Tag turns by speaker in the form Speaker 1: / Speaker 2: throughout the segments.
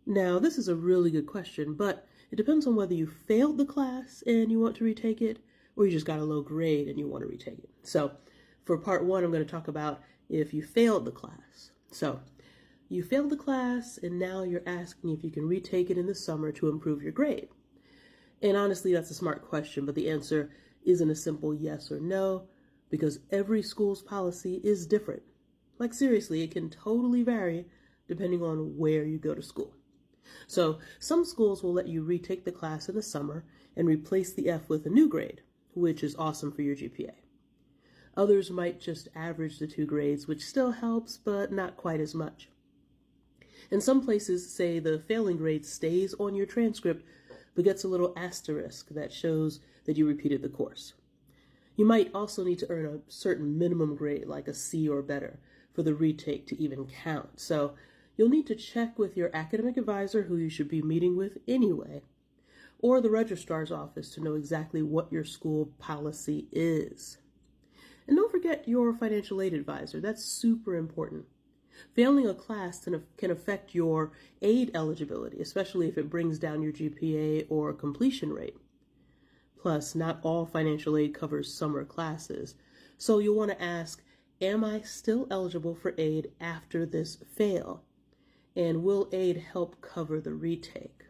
Speaker 1: Now, this is a really good question, but it depends on whether you failed the class and you want to retake it, or you just got a low grade and you want to retake it. So for part one, I'm going to talk about if you failed the class. So you failed the class and now you're asking if you can retake it in the summer to improve your grade. And honestly, that's a smart question, but the answer isn't a simple yes or no, because every school's policy is different. Like seriously, it can totally vary depending on where you go to school. So some schools will let you retake the class in the summer and replace the F with a new grade, which is awesome for your GPA. Others might just average the two grades, which still helps, but not quite as much. And some places say the failing grade stays on your transcript, but gets a little asterisk that shows that you repeated the course. You might also need to earn a certain minimum grade, like a C or better, for the retake to even count. So you'll need to check with your academic advisor, who you should be meeting with anyway, or the registrar's office to know exactly what your school policy is. And don't forget your financial aid advisor. That's super important. Failing a class can affect your aid eligibility, especially if it brings down your GPA or completion rate. Plus, not all financial aid covers summer classes, so you'll want to ask, am I still eligible for aid after this fail? And will aid help cover the retake?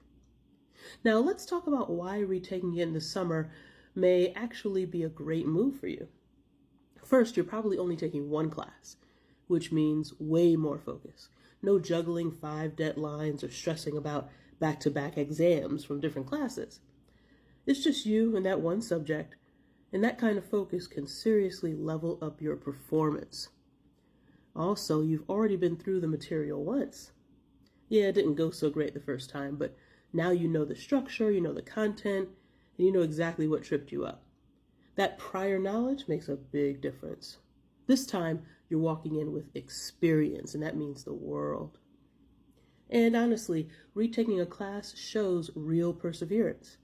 Speaker 1: Now, let's talk about why retaking it in the summer may actually be a great move for you. First, you're probably only taking one class, which means way more focus. No juggling 5 deadlines or stressing about back-to-back exams from different classes. It's just you and that one subject, and that kind of focus can seriously level up your performance. Also, you've already been through the material once. Yeah, it didn't go so great the first time, but now you know the structure, you know the content, and you know exactly what tripped you up. That prior knowledge makes a big difference. This time, you're walking in with experience, and that means the world. And honestly, retaking a class shows real perseverance.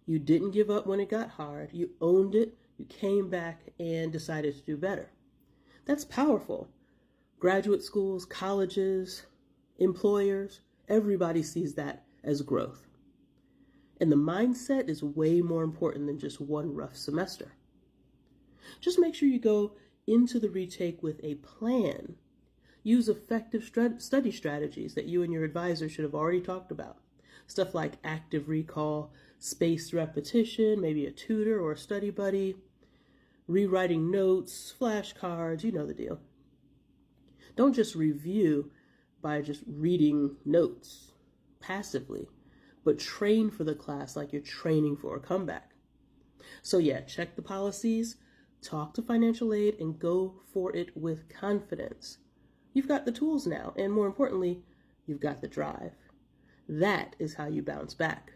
Speaker 1: You didn't give up when it got hard. You owned it, you came back, and decided to do better. That's powerful. Graduate schools, colleges, employers, everybody sees that as growth. And the mindset is way more important than just one rough semester. Just make sure you go into the retake with a plan. Use effective study strategies that you and your advisor should have already talked about. Stuff like active recall, spaced repetition, maybe a tutor or a study buddy, rewriting notes, flashcards, you know the deal. Don't just review by just reading notes passively, but train for the class like you're training for a comeback. So yeah, check the policies, talk to financial aid, and go for it with confidence. You've got the tools now, and more importantly, you've got the drive. That is how you bounce back.